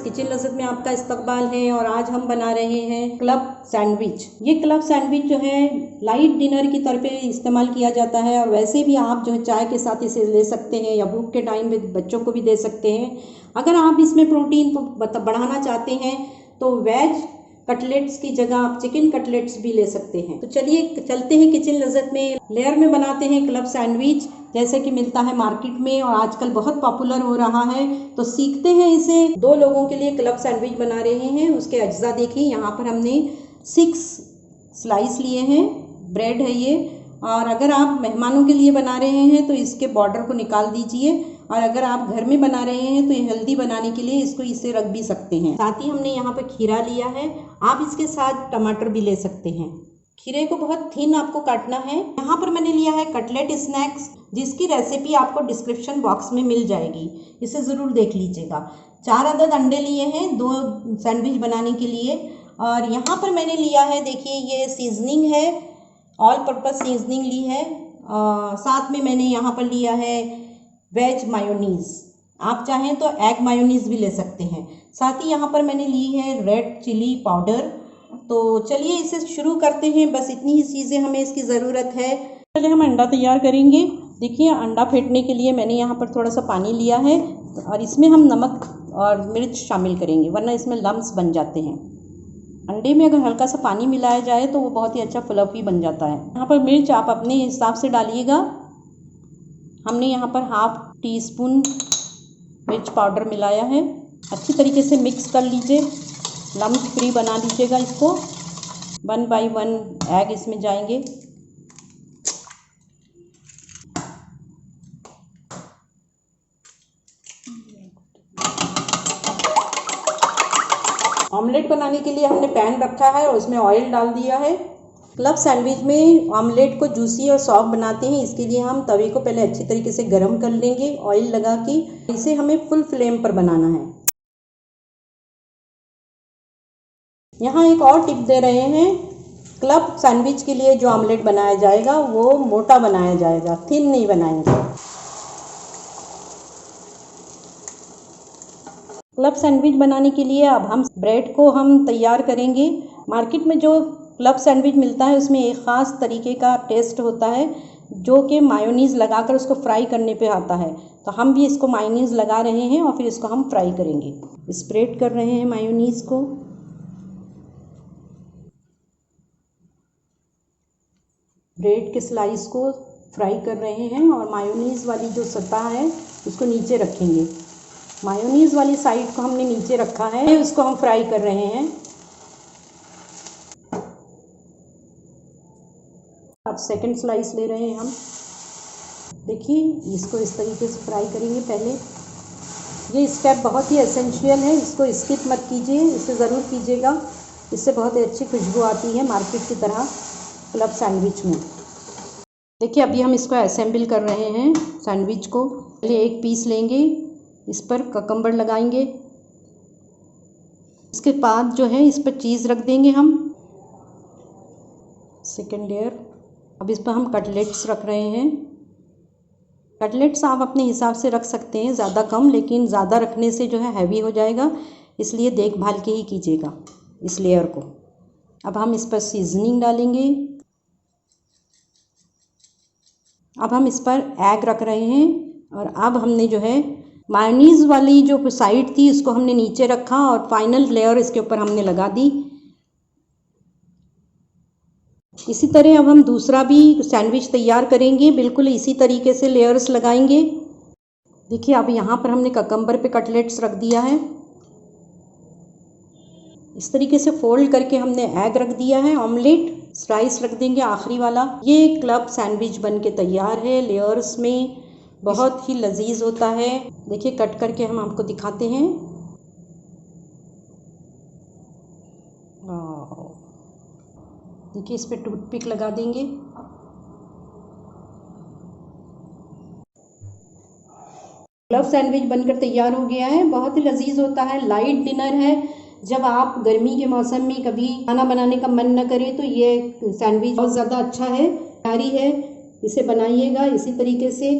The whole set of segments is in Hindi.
किचन लज़्ज़त में आपका इस्तकबाल है और आज हम बना रहे हैं क्लब सैंडविच। ये क्लब सैंडविच जो है लाइट डिनर की तरफ इस्तेमाल किया जाता है और वैसे भी आप जो है चाय के साथ इसे ले सकते हैं या भूख के टाइम में बच्चों को भी दे सकते हैं। अगर आप इसमें प्रोटीन बढ़ाना चाहते हैं तो वेज कटलेट्स की जगह आप चिकन कटलेट्स भी ले सकते हैं। तो चलिए चलते हैं किचन लज़्ज़त में। लेयर में बनाते हैं क्लब सैंडविच जैसे कि मिलता है मार्केट में और आजकल बहुत पॉपुलर हो रहा है। तो सीखते हैं इसे। 2 लोगों के लिए क्लब सैंडविच बना रहे हैं। उसके अज्जा देखिए, यहाँ पर हमने 6 स्लाइस लिए हैं। ब्रेड है ये। और अगर आप मेहमानों के लिए बना रहे हैं तो इसके बॉर्डर को निकाल दीजिए और अगर आप घर में बना रहे हैं तो ये हेल्दी बनाने के लिए इसको इसे रख भी सकते हैं। साथ ही हमने यहाँ पर खीरा लिया है। आप इसके साथ टमाटर भी ले सकते हैं। खीरे को बहुत थिन आपको काटना है। यहाँ पर मैंने लिया है कटलेट स्नैक्स, जिसकी रेसिपी आपको डिस्क्रिप्शन बॉक्स में मिल जाएगी, इसे ज़रूर देख लीजिएगा। 4 अदद अंडे लिए हैं 2 सैंडविच बनाने के लिए। और यहाँ पर मैंने लिया है, देखिए ये सीजनिंग है, ऑल पर्पस सीजनिंग ली है। साथ में मैंने यहाँ पर लिया है वेज मायोनीज़, आप चाहें तो एग मायोनीज़ भी ले सकते हैं। साथ ही यहाँ पर मैंने ली है रेड चिली पाउडर। तो चलिए इसे शुरू करते हैं। बस इतनी ही चीज़ें हमें इसकी ज़रूरत है। पहले हम अंडा तैयार करेंगे। देखिए अंडा फेंटने के लिए मैंने यहाँ पर थोड़ा सा पानी लिया है और इसमें हम नमक और मिर्च शामिल करेंगे, वरना इसमें लम्स बन जाते हैं। अंडे में अगर हल्का सा पानी मिलाया जाए तो वो बहुत ही अच्छा फ्लफी बन जाता है। यहाँ पर मिर्च आप अपने हिसाब से डालिएगा। हमने यहाँ पर ½ टीस्पून मिर्च पाउडर मिलाया है। अच्छी तरीके से मिक्स कर लीजिए, लम्स फ्री बना लीजिएगा इसको। 1 बाय 1 एग इसमें जाएंगे। ऑमलेट बनाने के लिए हमने पैन रखा है और उसमें ऑयल डाल दिया है। क्लब सैंडविच में ऑमलेट को जूसी और सॉफ्ट बनाते हैं, इसके लिए हम तवे को पहले अच्छी तरीके से गर्म कर लेंगे ऑयल लगा के। इसे हमें फुल फ्लेम पर बनाना है। यहाँ एक और टिप दे रहे हैं, क्लब सैंडविच के लिए जो ऑमलेट बनाया जाएगा वो मोटा बनाया जाएगा, थिन नहीं बनाएंगे। क्लब सैंडविच बनाने के लिए अब हम ब्रेड को हम तैयार करेंगे। मार्केट में जो क्लब सैंडविच मिलता है उसमें एक ख़ास तरीके का टेस्ट होता है जो कि मायोनीज़ लगाकर उसको फ्राई करने पे आता है। तो हम भी इसको मायोनीज़ लगा रहे हैं और फिर इसको हम फ्राई करेंगे। स्प्रेड कर रहे हैं मायोनीज़ को। ब्रेड के स्लाइस को फ्राई कर रहे हैं और मायोनीज़ वाली जो सतह है उसको नीचे रखेंगे। मायोनीज़ वाली साइड को हमने नीचे रखा है, उसको हम फ्राई कर रहे हैं। अब सेकंड स्लाइस ले रहे हैं हम। देखिए इसको इस तरीके से फ्राई करेंगे। पहले ये स्टेप बहुत ही एसेंशियल है, इसको स्किप मत कीजिए, इसे ज़रूर कीजिएगा। इससे बहुत ही अच्छी खुशबू आती है मार्केट की तरह क्लब सैंडविच में। देखिए अभी हम इसको असेंबल कर रहे हैं सैंडविच को। पहले एक पीस लेंगे, इस पर ककम्बर लगाएंगे। इसके बाद जो है इस पर चीज़ रख देंगे हम, सेकेंड लेयर। अब इस पर हम कटलेट्स रख रहे हैं। कटलेट्स आप अपने हिसाब से रख सकते हैं, ज़्यादा कम, लेकिन ज़्यादा रखने से जो है हैवी हो जाएगा, इसलिए देखभाल के ही कीजिएगा इस लेयर को। अब हम इस पर सीजनिंग डालेंगे। अब हम इस पर एग रख रहे हैं और अब हमने जो है मायोनीज़ वाली जो साइड थी उसको हमने नीचे रखा और फाइनल लेयर इसके ऊपर हमने लगा दी। इसी तरह अब हम दूसरा भी सैंडविच तैयार करेंगे, बिल्कुल इसी तरीके से लेयर्स लगाएंगे। देखिए अब यहाँ पर हमने ककम्बर पे कटलेट्स रख दिया है। इस तरीके से फोल्ड करके हमने एग रख दिया है। ऑमलेट स्लाइस रख देंगे आखिरी वाला। ये क्लब सैंडविच बन के तैयार है लेयर्स में, बहुत ही लजीज होता है। देखिए कट करके हम आपको दिखाते हैं। देखिए इस पर टूथपिक लगा देंगे। क्लब सैंडविच बनकर तैयार हो गया है, बहुत ही लजीज होता है, लाइट डिनर है। जब आप गर्मी के मौसम में कभी खाना बनाने का मन न करे तो ये सैंडविच बहुत ज़्यादा अच्छा है, प्यारी है। इसे बनाइएगा इसी तरीके से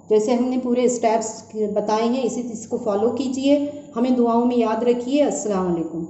जैसे हमने पूरे स्टेप्स बताए हैं, इसको फॉलो कीजिए हमें दुआओं में याद रखिए। अस्सलाम वालेकुम।